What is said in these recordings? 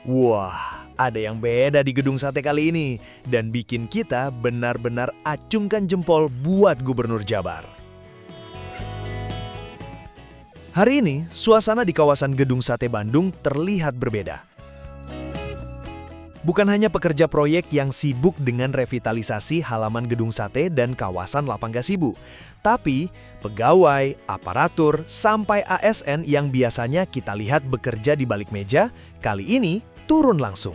Wah, ada yang beda di gedung sate kali ini dan bikin kita benar-benar acungkan jempol buat Gubernur Jabar. Hari ini, suasana di kawasan Gedung Sate Bandung terlihat berbeda. Bukan hanya pekerja proyek yang sibuk dengan revitalisasi halaman gedung sate dan kawasan Lapang Gasibu, tapi pegawai, aparatur, sampai ASN yang biasanya kita lihat bekerja di balik meja, kali ini turun langsung.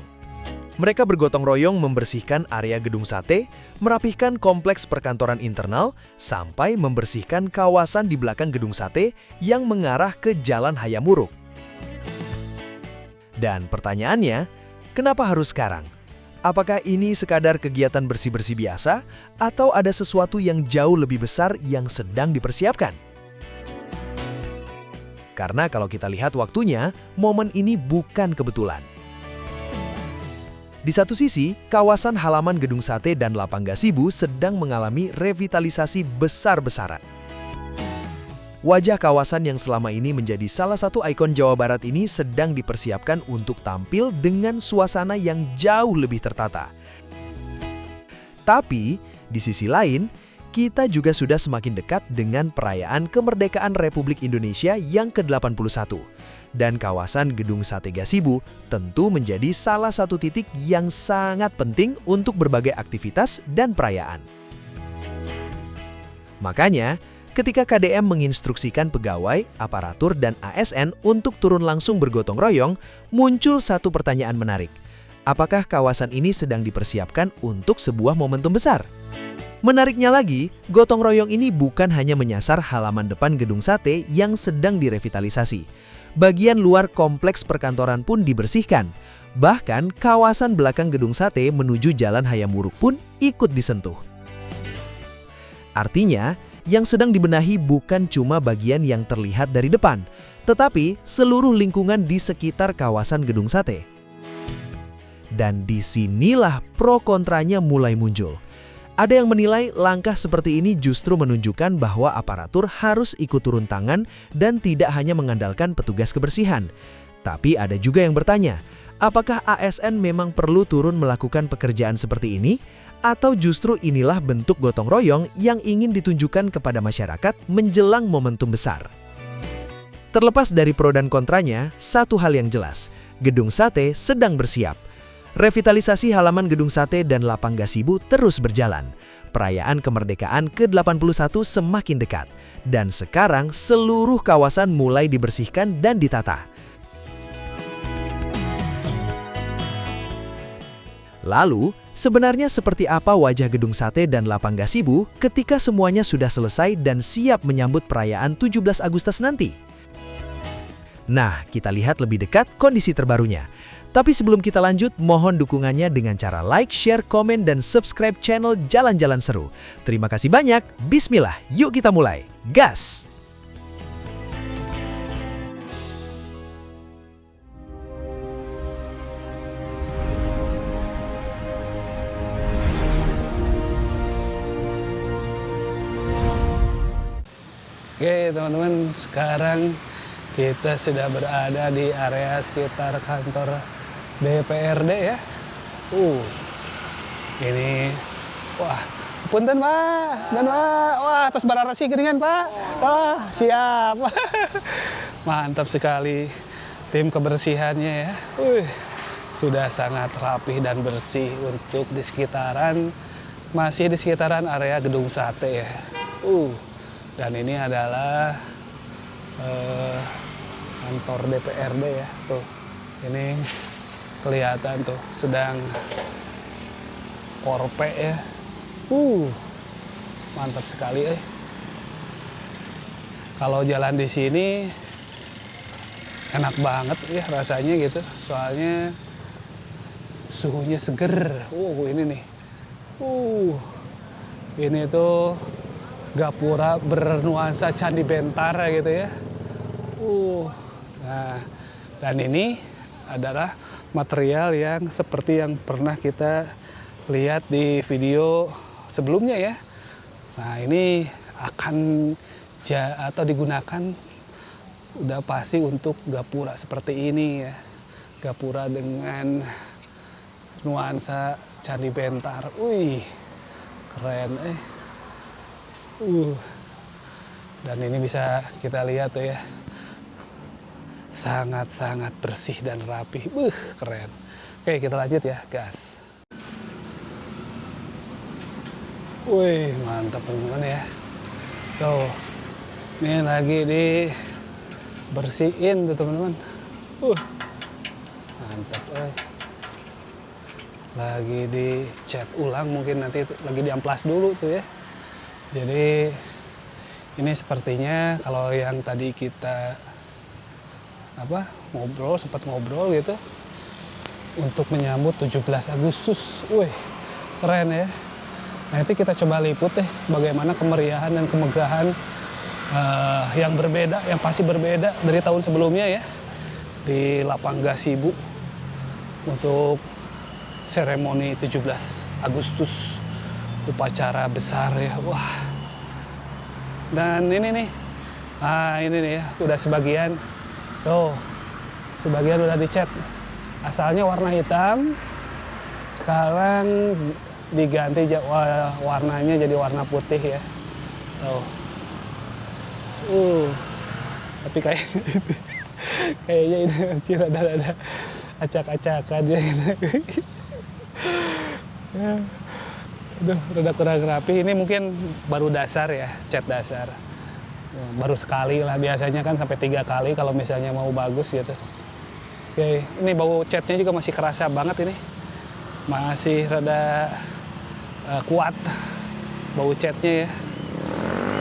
Mereka bergotong royong membersihkan area gedung sate, merapihkan kompleks perkantoran internal, sampai membersihkan kawasan di belakang gedung sate yang mengarah ke Jalan Hayamuruk. Dan pertanyaannya, kenapa harus sekarang? Apakah ini sekadar kegiatan bersih-bersih biasa, atau ada sesuatu yang jauh lebih besar yang sedang dipersiapkan? Karena kalau kita lihat waktunya, momen ini bukan kebetulan. Di satu sisi, kawasan halaman Gedung Sate dan Lapang Gasibu sedang mengalami revitalisasi besar-besaran. Wajah kawasan yang selama ini menjadi salah satu ikon Jawa Barat ini sedang dipersiapkan untuk tampil dengan suasana yang jauh lebih tertata. Tapi, di sisi lain, kita juga sudah semakin dekat dengan perayaan kemerdekaan Republik Indonesia yang ke-81. Dan kawasan Gedung Sate Gasibu tentu menjadi salah satu titik yang sangat penting untuk berbagai aktivitas dan perayaan. Makanya, ketika KDM menginstruksikan pegawai, aparatur, dan ASN untuk turun langsung bergotong royong, muncul satu pertanyaan menarik. Apakah kawasan ini sedang dipersiapkan untuk sebuah momentum besar? Menariknya lagi, gotong royong ini bukan hanya menyasar halaman depan gedung sate yang sedang direvitalisasi. Bagian luar kompleks perkantoran pun dibersihkan. Bahkan, kawasan belakang gedung sate menuju Jalan Hayamuruk pun ikut disentuh. Artinya, yang sedang dibenahi bukan cuma bagian yang terlihat dari depan, tetapi seluruh lingkungan di sekitar kawasan gedung sate. Dan disinilah pro kontranya mulai muncul. Ada yang menilai langkah seperti ini justru menunjukkan bahwa aparatur harus ikut turun tangan dan tidak hanya mengandalkan petugas kebersihan. Tapi ada juga yang bertanya, apakah ASN memang perlu turun melakukan pekerjaan seperti ini? Atau justru inilah bentuk gotong royong yang ingin ditunjukkan kepada masyarakat menjelang momentum besar? Terlepas dari pro dan kontranya, satu hal yang jelas, Gedung Sate sedang bersiap. Revitalisasi halaman Gedung Sate dan Lapang Gasibu terus berjalan. Perayaan kemerdekaan ke-81 semakin dekat. Dan sekarang seluruh kawasan mulai dibersihkan dan ditata. Lalu, sebenarnya seperti apa wajah Gedung Sate dan Lapang Gasibu ketika semuanya sudah selesai dan siap menyambut perayaan 17 Agustus nanti? Nah, kita lihat lebih dekat kondisi terbarunya. Tapi sebelum kita lanjut, mohon dukungannya dengan cara like, share, komen, dan subscribe channel Jalan-Jalan Seru. Terima kasih banyak. Bismillah, yuk kita mulai. Gas! Oke teman-teman, sekarang kita sudah berada di area sekitar kantor DPRD ya. Ini, wah, punten Pak, dan Pak, wah, atas bararasi geningan Pak. Wah, siap. Mantap sekali tim kebersihannya ya. Sudah sangat rapih dan bersih untuk di sekitaran, masih di sekitaran area Gedung Sate ya. Dan ini adalah kantor DPRD ya, tuh. Ini kelihatan tuh sedang korpe ya. Mantap sekali Kalau jalan di sini enak banget ya rasanya gitu. Soalnya suhunya seger. Ini nih. Ini tuh gapura bernuansa Candi Bentara gitu ya. Nah, dan ini adalah material yang seperti yang pernah kita lihat di video sebelumnya ya. Nah, ini akan atau digunakan udah pasti untuk gapura seperti ini ya. gapura dengan nuansa Candi Bentar. Wih, keren Dan ini bisa kita lihat tuh ya, sangat-sangat bersih dan rapi. Keren. Oke, kita lanjut ya, gas. Wih, mantap teman-teman ya. Tuh, ini lagi dibersihin tuh teman-teman. Mantap. Lagi dicat ulang, mungkin nanti lagi diamplas dulu tuh ya. Jadi ini sepertinya kalau yang tadi kita sempat ngobrol gitu untuk menyambut 17 Agustus. Wih, keren ya. Nanti kita coba liput deh bagaimana kemeriahan dan kemegahan yang berbeda, yang pasti berbeda dari tahun sebelumnya ya, di Lapang Gasibu untuk seremoni 17 Agustus, upacara besar ya. Wah. Dan ini nih, ini nih ya, udah sebagian. Tuh, sebagian udah dicat. Asalnya warna hitam, sekarang diganti warnanya jadi warna putih ya. Tapi kayaknya ini masih rada acak-acakan ya gitu. Aduh, rada kurang rapi. Ini mungkin baru dasar ya, cat dasar. Baru sekali lah, biasanya kan sampai 3 kali kalau misalnya mau bagus gitu. Oke, ini bau catnya juga masih kerasa banget ini. Masih rada kuat bau catnya ya.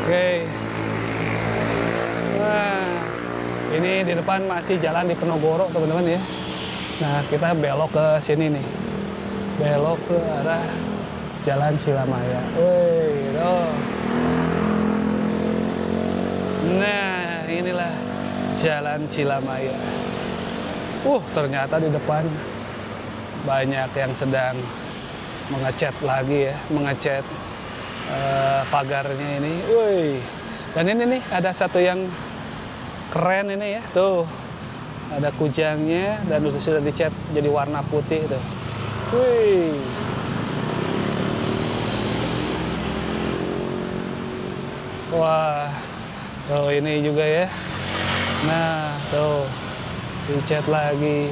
Oke. Nah, ini di depan masih jalan di Penogoro teman-teman ya. Nah, kita belok ke sini nih. Belok ke arah Jalan Cilamaya. Wih, Nah, inilah Jalan Cilamaya. Ternyata di depan banyak yang sedang mengecat lagi ya, mengecat pagarnya ini. Wih. Dan ini nih ada satu yang keren ini ya. Tuh. Ada kujangnya dan sudah dicat jadi warna putih tuh. Wih. Wah. Tuh ini juga ya. Nah, tuh. Dicat lagi.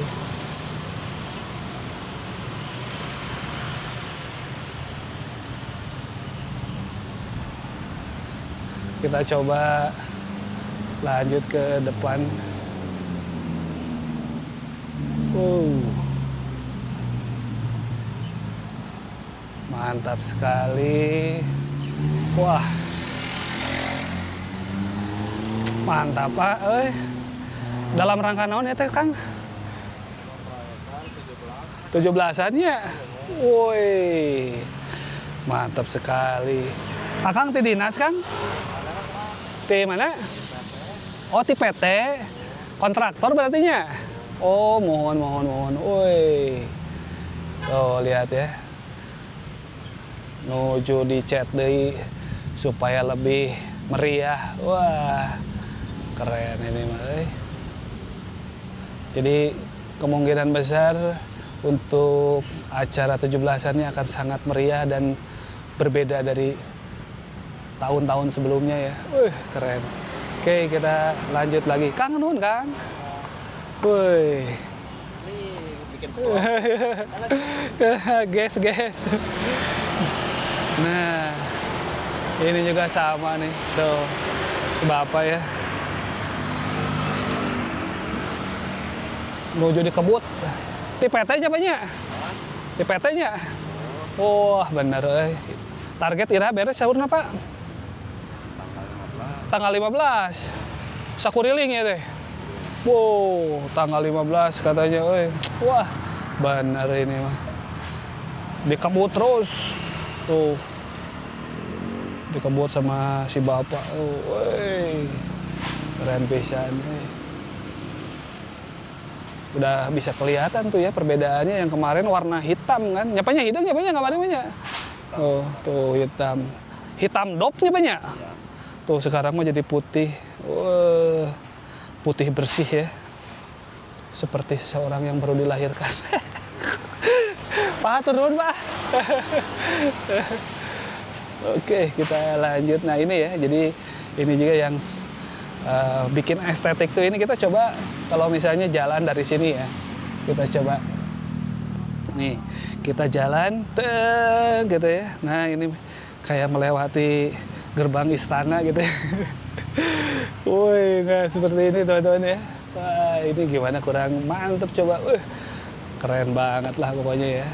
Kita coba lanjut ke depan. Mantap sekali. Wah. Mantap, Pak. Dalam rangka naon ya teh, Kang? 17-annya. Woi. Mantap sekali. Akang ti dinas, Kang? Ti mana? Oh, ti PT. Kontraktor berarti nya? Oh, mohon. Woi. Tuh, lihat ya. Nuju dicat deui supaya lebih meriah. Wah. Keren ini mah. Jadi kemungkinan besar untuk acara 17-annya akan sangat meriah dan berbeda dari tahun-tahun sebelumnya ya. Keren. Oke, kita lanjut lagi. Kang Nun, Kang. Woi. Ini bikin Guys. Nah, ini juga sama nih. Tuh, Bapak ya. Menuju di kebut. Di PT-nya banyak. Di PT-nya. Wah, bener. Target ira beres sahurna, Pak. Tanggal 15. Sakuriling ya teh. Wow, tanggal 15 katanya. Wah, bener ini mah. Dikebut terus. Tuh. Dikebut sama si bapak. Keren pisan. Udah bisa kelihatan tuh ya perbedaannya. Yang kemarin warna hitam kan. Nyapanya hidung, nyapanya kemarin banyak. Oh, tuh hitam. Hitam dopnya banyak. Tuh sekarang mah jadi putih. Putih bersih ya. seperti seseorang yang baru dilahirkan. Pak, turun Pak. Oke, kita lanjut. Nah ini ya, jadi ini juga yang bikin estetik tuh ini kita coba kalau misalnya jalan dari sini ya. Kita coba. Nih, kita jalan, gitu ya. Nah ini kayak melewati gerbang istana gitu ya. Woi, nah seperti ini teman-teman ya. Wah, ini gimana kurang mantep coba. Keren banget lah pokoknya ya.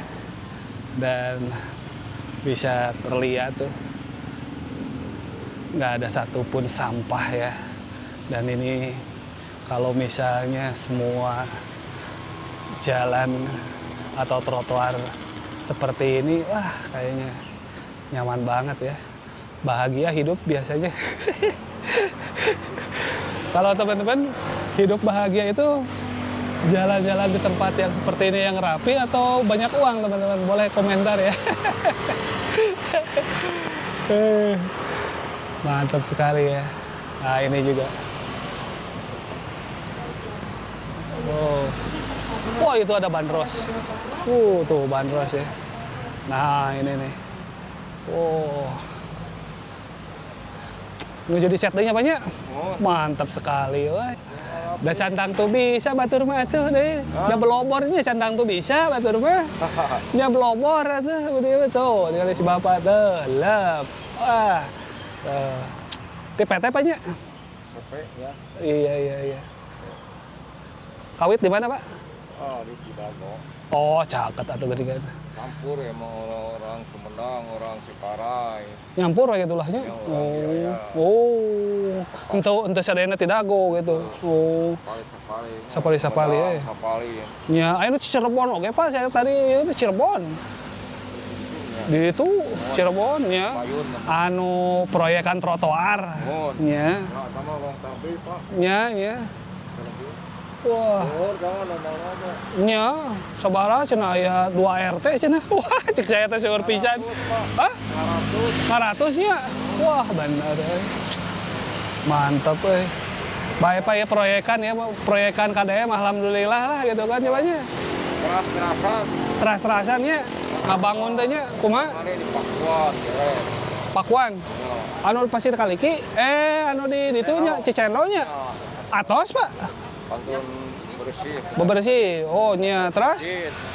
Dan bisa terlihat tuh nggak ada satupun sampah ya. Dan ini kalau misalnya semua jalan atau trotoar seperti ini, wah kayaknya nyaman banget ya. Bahagia hidup biasanya. Kalau teman-teman hidup bahagia itu jalan-jalan di tempat yang seperti ini yang rapi atau banyak uang, teman-teman? Boleh komentar ya. Mantap sekali ya. Nah ini juga. Wow. Wah itu ada bandros. Tuh bandros ya. Nah ini nih. Wow. Menuju di settingnya banyak. Mantap sekali. Wah. Udah cantang tuh bisa batur mah tuh deh. Nya belobornya cantang tuh bisa batur mah. Nya belobor tuh betul. Tinggal si bapak tuh. Lep. Wah. PT banyak. PP ya. Iya. Kawit di mana, Pak? Oh, di Cidago. Oh, caket atau gede-gede. Campur emang orang Sumedang, orang Ciparai. Nyampur kayak gitulahnya. Ya, orang iya. Untuk sadayana Tidago gitu. Oh. Sapali ya. Sapali. Ya, ayeuna Cirebon oke, Pak. Saya tadi itu Cirebon. Di itu Cirebon ya. Anu proyekan trotoar. Ya. Nah, sama long tarbi, Pak. Ya. Wah. Nya, sabaraha cenah aya 2 RT cenah. Wah, cek saya teh seueur pisan. Hah? 500 nya. Wah, bener euy. Mantap euy. Bae ya proyekan ya, proyekan KDM alhamdulillah lah gitu kan nyabanya. Teras-terasan nya ngabangun teh nya kumaha? Di Pakuan, keren. Pakuan. Anu pasir kaliki, anu di ditu nya Cicendo nya. Atos, Pak. Pantun Bebersih. Oh, nya teras.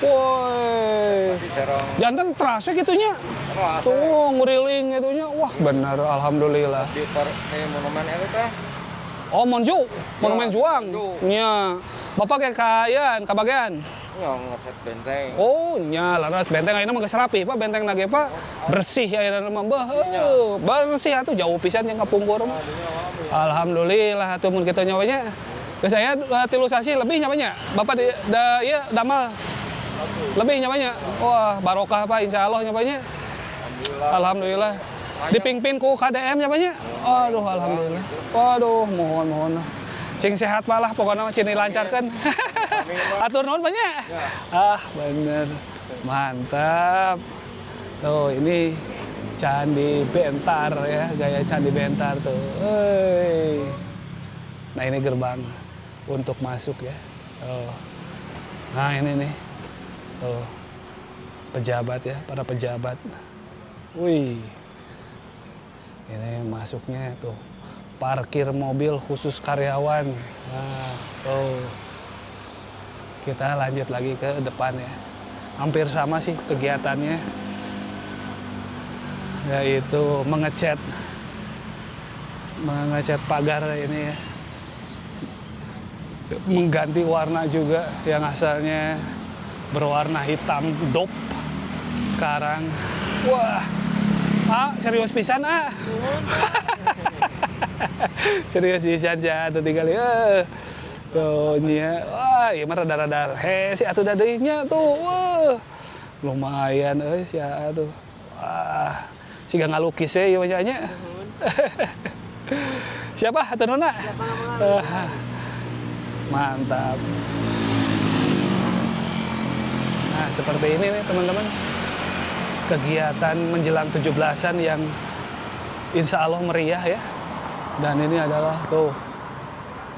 Woi. Jantan terasnya gitunya. Tuh, nguriling gitunya. Wah, benar alhamdulillah. Di monumen itu teh. Oh, Monumen Juang. Nya. Bapak kayak kayaan, kabagian. Ya, ngecat benteng. Oh, nya laras benteng ayeuna mah geus rapi, Pak. Benteng nage, Pak. Bersih ayeuna mah bersih atuh jauh pisan yang kapungkur mah. Alhamdulillah atuh mun kitu nyawanya. Geus aya tilusasi lebih nyamanya. Bapak damal. Lebih nyamanya. Wah, barokah Pak insyaallah nyamanya. Alhamdulillah. Dipingpin ku KDM nyamanya. Aduh alhamdulillah. Waduh, mohon. Cing sehat malah pokoknya mah cini lancarkeun. Atur nuhun banyak. Bener. Mantap. Tuh, ini Candi Bentar ya, gaya Candi Bentar tuh. Nah, ini gerbang untuk masuk ya. Nah, ini nih. Tuh. Pejabat ya, para pejabat. Wih. Ini masuknya tuh. Parkir mobil khusus karyawan. Nah, tuh. Kita lanjut lagi ke depan ya. Hampir sama sih kegiatannya. Yaitu mengecat pagar ini ya. Mengganti warna juga yang asalnya berwarna hitam dop. Sekarang, wah. Serius pisan serius pisan ya, tuh tinggal tuh nya, wah, ieu mah rada-rada hese atuh da deungnya tuh. Wah. Lumayan sih atuh. Wah, siga ngalukis ieu mah nya. Siapa atuh nona? Mantap. Nah, seperti ini nih teman-teman. Kegiatan menjelang 17-an yang insya Allah meriah ya. Dan ini adalah tuh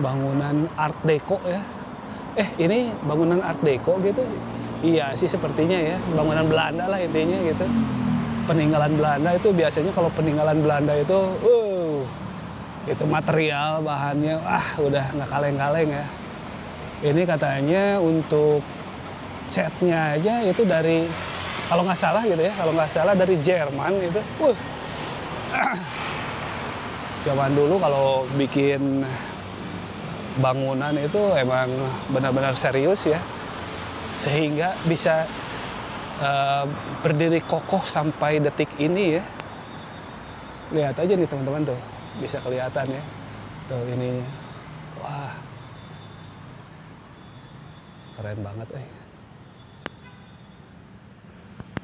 bangunan Art Deco ya. ini bangunan Art Deco gitu. Iya sih sepertinya ya, bangunan Belanda lah intinya gitu. Peninggalan Belanda itu biasanya kalau peninggalan Belanda itu, itu material bahannya, udah nggak kaleng-kaleng ya. Ini katanya untuk setnya aja itu dari, kalau nggak salah gitu ya, kalau nggak salah dari Jerman gitu. Zaman dulu kalau bikin bangunan itu emang benar-benar serius ya, sehingga bisa berdiri kokoh sampai detik ini ya. Lihat aja nih teman-teman tuh, bisa kelihatan ya tuh ininya. Wah, keren banget.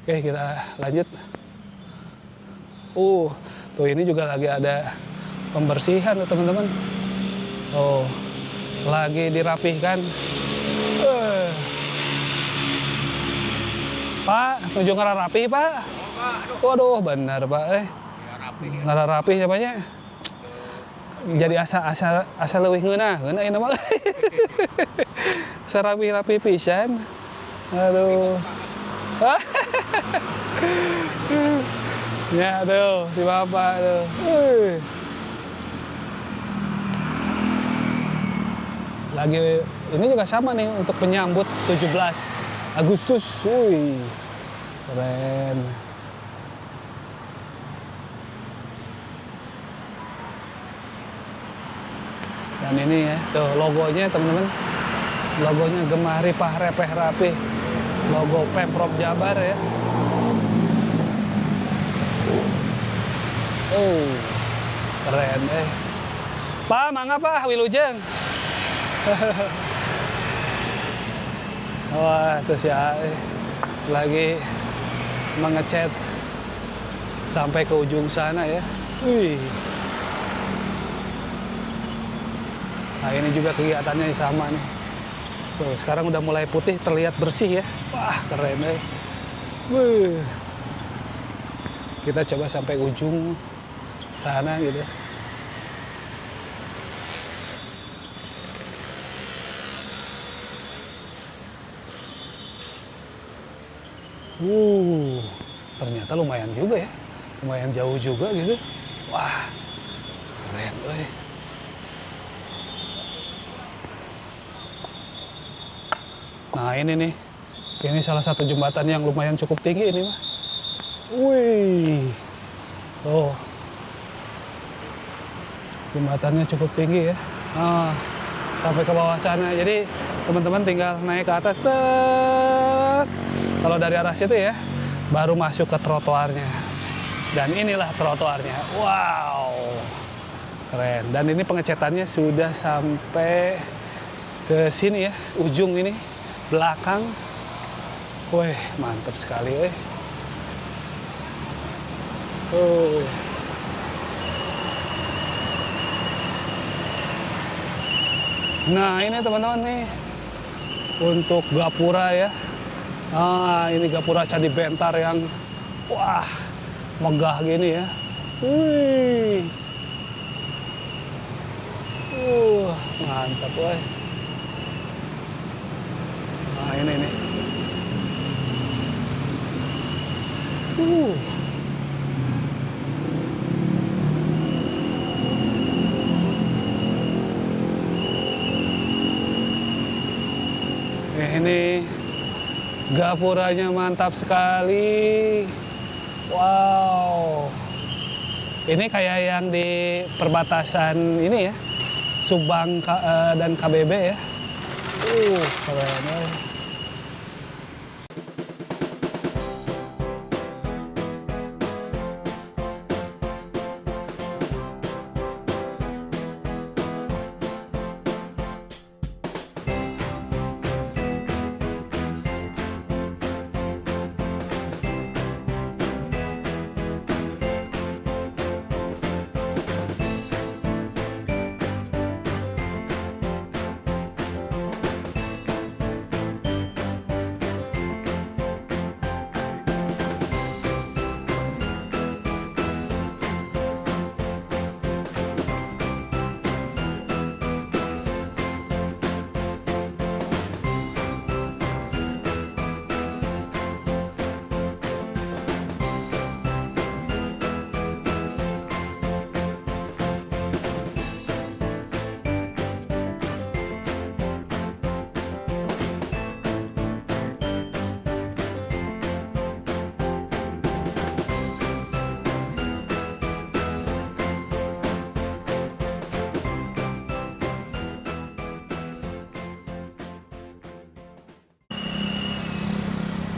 Oke, kita lanjut. Tuh ini juga lagi ada pembersihan tuh teman-teman. Lagi dirapihkan. Pak, tunjuk ngara rapih, Pak. Waduh, benar, Pak. Ngara rapih namanya. Jadi asa leuwih ngeunah ieu mah. Asa rapi-rapi pisan. Aduh. Ya tuh, si Bapak tuh. Lagi ini juga sama nih untuk menyambut 17 Agustus. Keren. Dan ini ya, tuh logonya teman-teman. Logonya Gemah Ripah Repeh Rapih. Logo Pemprov Jabar ya. Keren Pak, mangga Pak, wilujeng. Wah, terus ya lagi mengecat sampai ke ujung sana ya. Nah, ini juga kegiatannya sama nih. Tuh, sekarang udah mulai putih, terlihat bersih ya. Wah, keren ya. Kita coba sampai ujung sana gitu. Ternyata lumayan juga ya, lumayan jauh juga gitu. Wah, keren woy. Nah ini nih, ini salah satu jembatan yang lumayan cukup tinggi ini mah. Jembatannya cukup tinggi ya. Sampai ke bawah sana. Jadi teman-teman tinggal naik ke atas. Kalau dari arah situ ya, baru masuk ke trotoarnya. Dan inilah trotoarnya. Wow, keren. Dan ini pengecatannya sudah sampai ke sini ya, ujung ini, belakang. Wih, mantap sekali. Nah ini teman-teman nih, untuk gapura ya. Ini gapura Candi Bentar yang wah megah gini ya. Mantap woy. Nah ini nih. Ini gapuranya mantap sekali. Wow. Ini kayak yang di perbatasan ini ya, Subang dan KBB ya. Keren.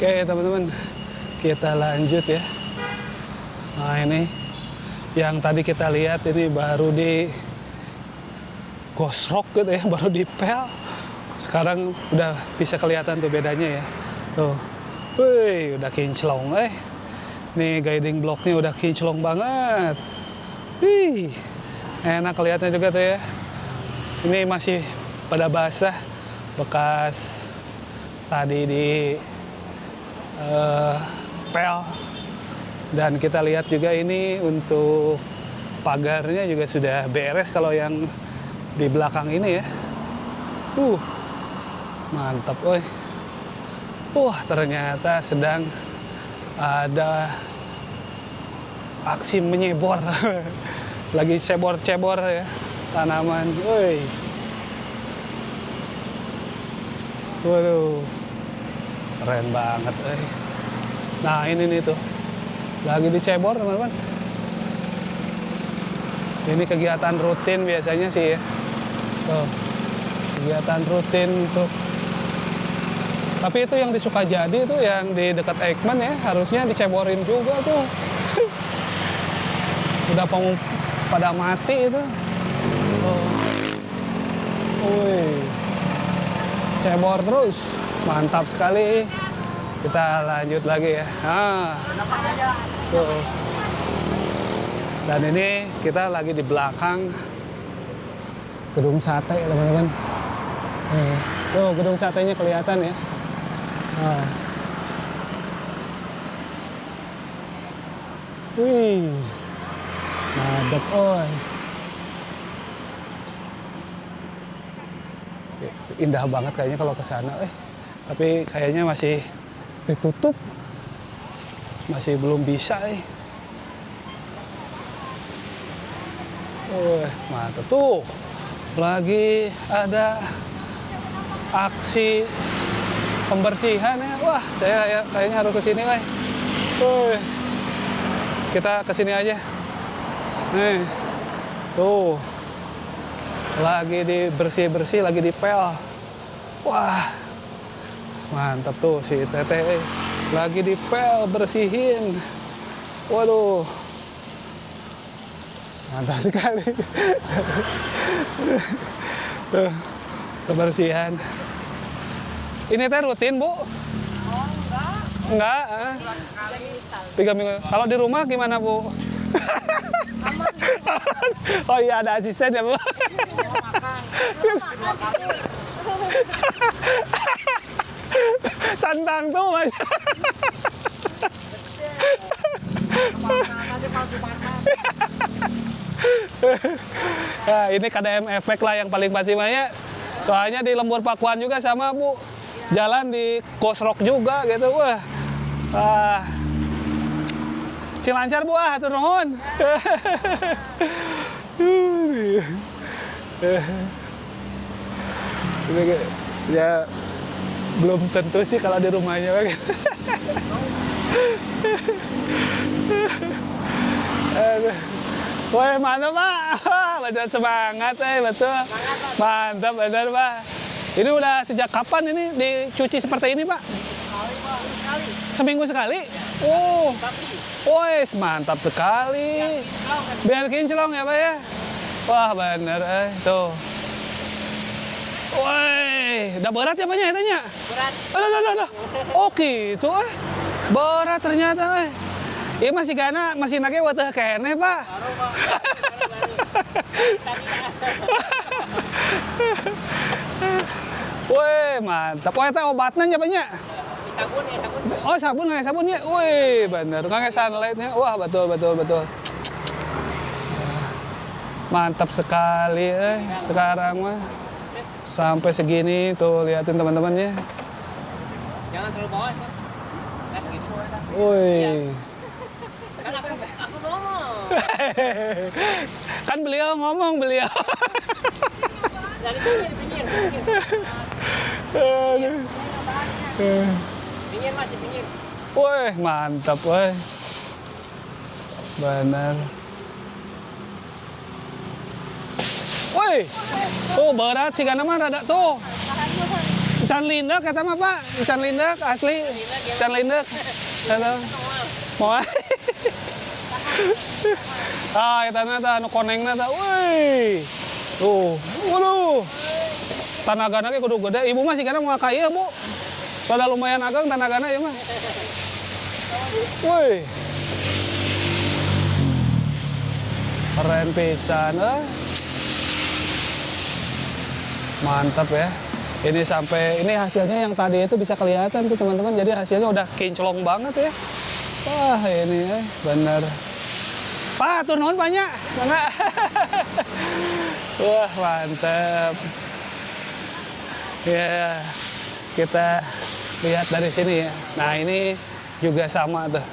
Oke teman-teman, kita lanjut ya. Nah ini yang tadi kita lihat ini baru di gosrok gitu ya, baru dipel. Sekarang udah bisa kelihatan tuh bedanya ya. Tuh, wih, udah kinclong Nih guiding blocknya udah kinclong banget. Wih, enak kelihatannya juga tuh ya. Ini masih pada basah, bekas tadi di pel. Dan kita lihat juga ini untuk pagarnya juga sudah beres kalau yang di belakang ini ya. Mantap, woi. Wah, ternyata sedang ada aksi menyebor. Lagi cebor-cebor ya tanaman. Woi. Waduh. Keren banget, woi. Nah, ini nih tuh. Lagi dicebor, teman-teman. Ini kegiatan rutin biasanya sih ya. Tuh. Kegiatan rutin untuk, tapi itu yang di Sukajadi itu yang di dekat Eijkman ya, harusnya diceborin juga tuh. Udah pada mati itu. Wih, cebor terus, mantap sekali. Kita lanjut lagi ya. Tuh. Dan ini kita lagi di belakang gedung sate teman-teman. Tuh gedung satenya kelihatan ya. Wih, madep, oi. Indah banget kayaknya kalau ke sana, tapi kayaknya masih ditutup, masih belum bisa, mantap tuh. Lagi ada aksi pembersihan ya. Wah, saya kayaknya harus kesini, kita kesini aja. Nih, tuh, lagi dibersih-bersih, lagi dipel. Wah, mantap tuh si Teteh, lagi dipel, bersihin. Waduh, mantap sekali. Tuh, kebersihan. Ini teh rutin, Bu? Enggak. 3 minggu. Kalau di rumah gimana, Bu? Oh iya, ada asisten ya, Bu? Cantang tuh, Mas. Nah, ini KDM efek lah yang paling pasti banyak. Soalnya di Lembur Pakuan juga sama, Bu. Jalan di Gosrok juga gitu. Wah. Cilancar, Bu, atur nuhun. Ya belum tentu sih kalau di rumahnya. Wah, mantap, Pak. Benar semangat, betul. Mantap, benar, Pak. Ini udah sejak kapan ini dicuci seperti ini, Pak? Sekali. Seminggu sekali? Oh, wes mantap sekali. Biar kinclong ya, Pak ya? Wah, bener, tuh. Woi, udah berat ya, Pak ya, tanya? Berat. Aduh. Oh, gitu, berat ternyata, Iya masih gana, masih nake watah kene, Pak. Woi, mantap. Wah, itu obatnya nya banyak. Sabun ya, sabun. Oh, sabunnya. Wih, bener. Nggak sunlightnya. Wah, betul. Mantap sekali, sekarang mah. Sampai segini, tuh liatin teman-temannya. Jangan terlalu bawah, Mas. Nggak segitu. Wih. Kan aku ngomong. Kan beliau ngomong. Dari pinggir. Pinggir, Mas, di pinggir. Wih, mantap, benar. Wih, tuh berat sih karena mah rada tuh. Can lindek kata mah Pak, can lindek asli, can lindek. Halo. Mau. Ah, eta na anu konengna tah. Woi. Tuh, waduh. Tanagana ge kudu gede. Ibu mah sigana moal ka ieu, Bu. Pada lumayan ageng tanagana ieu mah. Woi. Keren pisan, Mantap ya. Ini sampai, ini hasilnya yang tadi itu bisa kelihatan tuh teman-teman. Jadi hasilnya udah kinclong banget ya. Wah ini ya, bener. Pak, tuh nuhun banyak. Wah mantap. Ya, kita lihat dari sini ya. Nah ini juga sama tuh.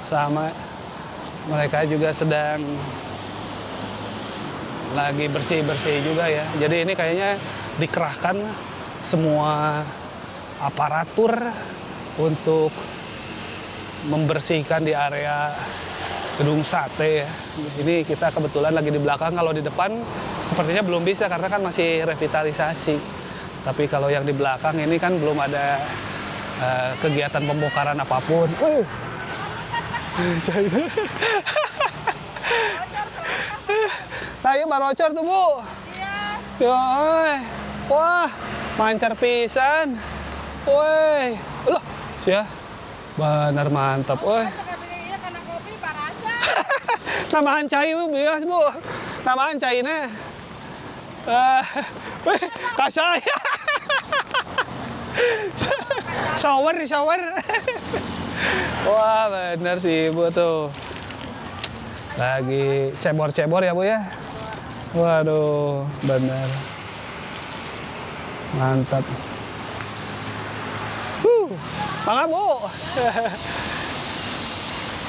Sama. Mereka juga sedang lagi bersih-bersih juga ya. Jadi ini kayaknya dikerahkan semua aparatur untuk membersihkan di area gedung sate ya. Ini kita kebetulan lagi di belakang, kalau di depan sepertinya belum bisa karena kan masih revitalisasi. Tapi kalau yang di belakang ini kan belum ada kegiatan pembongkaran apapun. Nah, yuk barocor tuh, Bu. Iya. Wah, mancar pisan. Woi. Loh, sia. Benar mantap, woi. Namahan cai Bu, bias, Bu. Namahan caina. Weh, kasai. Shower di shower. Wah, benar sih Ibu tuh. Lagi cebor-cebor ya, Bu ya. Waduh, benar. Mantap. Mangga, Bu.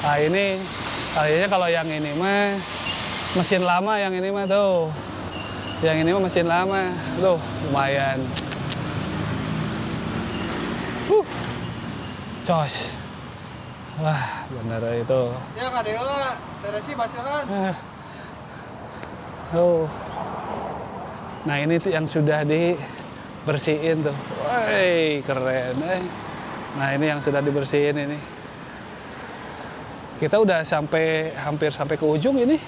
Nah, ini kayaknya kalau yang ini mah mesin lama, yang ini mah tuh. Yang ini mah mesin lama. Tuh, lumayan. Cos. Wah, bener itu. Ya Kak Dewa, terasi basiran. Oh. Nah, ini tuh yang sudah dibersihin tuh. Woi, keren. Nah, ini yang sudah dibersihin ini. Kita udah hampir sampai ke ujung ini.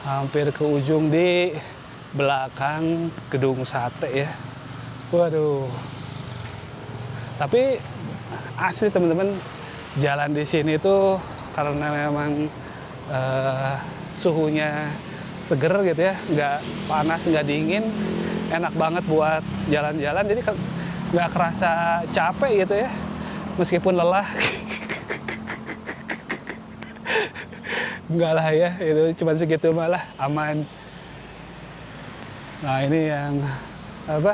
Hampir ke ujung di belakang gedung sate ya. Waduh. Tapi asli teman-teman, jalan di sini tuh karena memang suhunya seger gitu ya, nggak panas nggak dingin, enak banget buat jalan-jalan, jadi nggak kerasa capek gitu ya, meskipun lelah. Enggak lah ya, itu cuma segitu malah aman. Nah ini yang apa,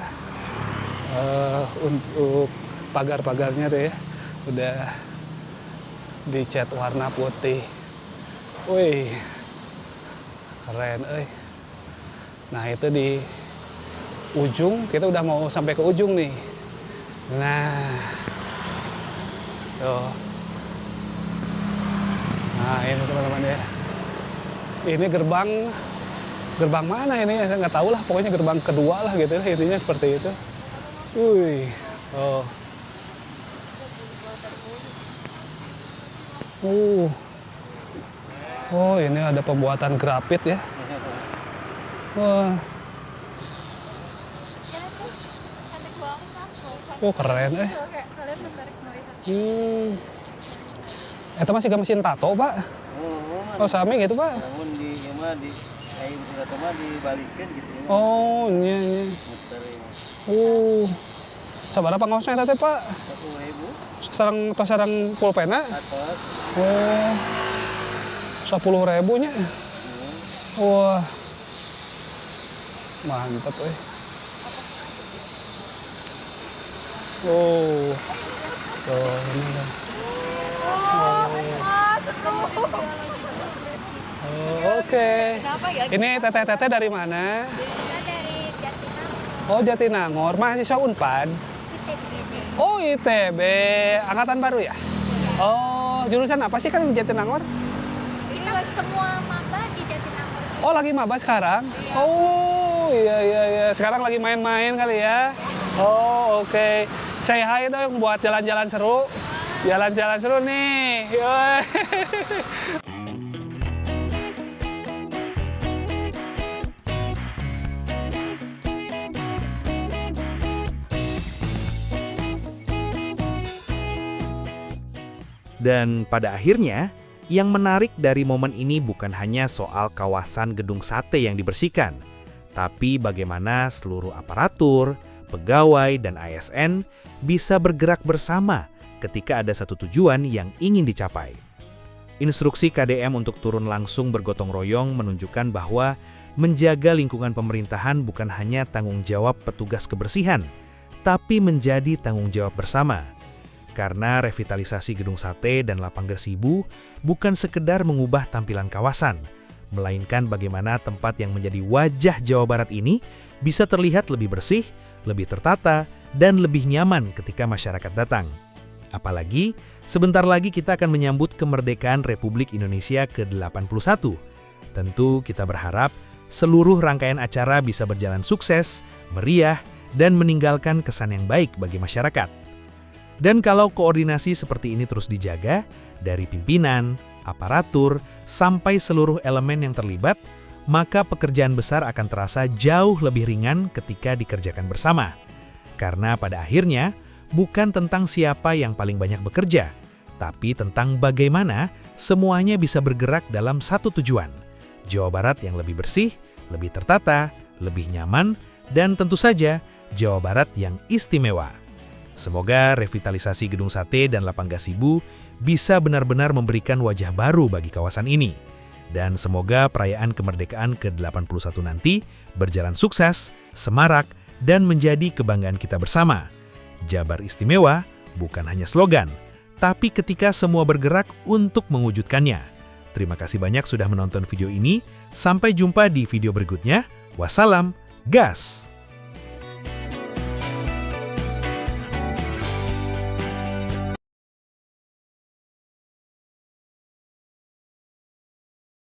untuk pagar-pagarnya tuh ya udah dicat warna putih. Wih, keren, Nah itu di ujung, kita udah mau sampai ke ujung nih. Nah, tuh. Nah ini teman-teman ya. Ini gerbang mana ini? Saya nggak tahu lah. Pokoknya gerbang kedua lah gitu. Intinya seperti itu. Wih, Oh, ini ada pembuatan grafit ya. Wah. Oh, keren Itu masih gak mesin tato, Pak? Oh, sami gitu, Pak? Namun di kain tato mah dibalikin gitu. Oh, iya. Sabaraha pangosna eta teh, Pak? 1.000. Sareng pulpena? Atas. Oh. 10.000 nya. Wah. Mantap, Oh. Tuh, ini dah. Oh, oke. Ini teteh-teteh dari mana? Dari Jatinangor. Oh, Jatinangor. Mahasiswa Unpad? Oh, ITB. Angkatan baru ya? Oh, jurusan apa sih kan Jatinangor? Ini semua maba di Jatinangor. Oh, lagi maba sekarang? Oh, iya. Sekarang lagi main-main kali ya. Oh, oke. Say hi dong buat jalan-jalan seru. Jalan-jalan seru nih. Yoi. Dan pada akhirnya, yang menarik dari momen ini bukan hanya soal kawasan gedung sate yang dibersihkan, tapi bagaimana seluruh aparatur, pegawai, dan ASN bisa bergerak bersama ketika ada satu tujuan yang ingin dicapai. Instruksi KDM untuk turun langsung bergotong royong menunjukkan bahwa menjaga lingkungan pemerintahan bukan hanya tanggung jawab petugas kebersihan, tapi menjadi tanggung jawab bersama. Karena revitalisasi gedung sate dan lapang gazebo bukan sekedar mengubah tampilan kawasan, melainkan bagaimana tempat yang menjadi wajah Jawa Barat ini bisa terlihat lebih bersih, lebih tertata, dan lebih nyaman ketika masyarakat datang. Apalagi, sebentar lagi kita akan menyambut kemerdekaan Republik Indonesia ke-81. Tentu kita berharap seluruh rangkaian acara bisa berjalan sukses, meriah, dan meninggalkan kesan yang baik bagi masyarakat. Dan kalau koordinasi seperti ini terus dijaga, dari pimpinan, aparatur, sampai seluruh elemen yang terlibat, maka pekerjaan besar akan terasa jauh lebih ringan ketika dikerjakan bersama. Karena pada akhirnya, bukan tentang siapa yang paling banyak bekerja, tapi tentang bagaimana semuanya bisa bergerak dalam satu tujuan. Jawa Barat yang lebih bersih, lebih tertata, lebih nyaman, dan tentu saja Jawa Barat yang istimewa. Semoga revitalisasi gedung sate dan lapang gazebo bisa benar-benar memberikan wajah baru bagi kawasan ini. Dan semoga perayaan kemerdekaan ke-81 nanti berjalan sukses, semarak, dan menjadi kebanggaan kita bersama. Jabar istimewa bukan hanya slogan, tapi ketika semua bergerak untuk mewujudkannya. Terima kasih banyak sudah menonton video ini. Sampai jumpa di video berikutnya. Wassalam, gas!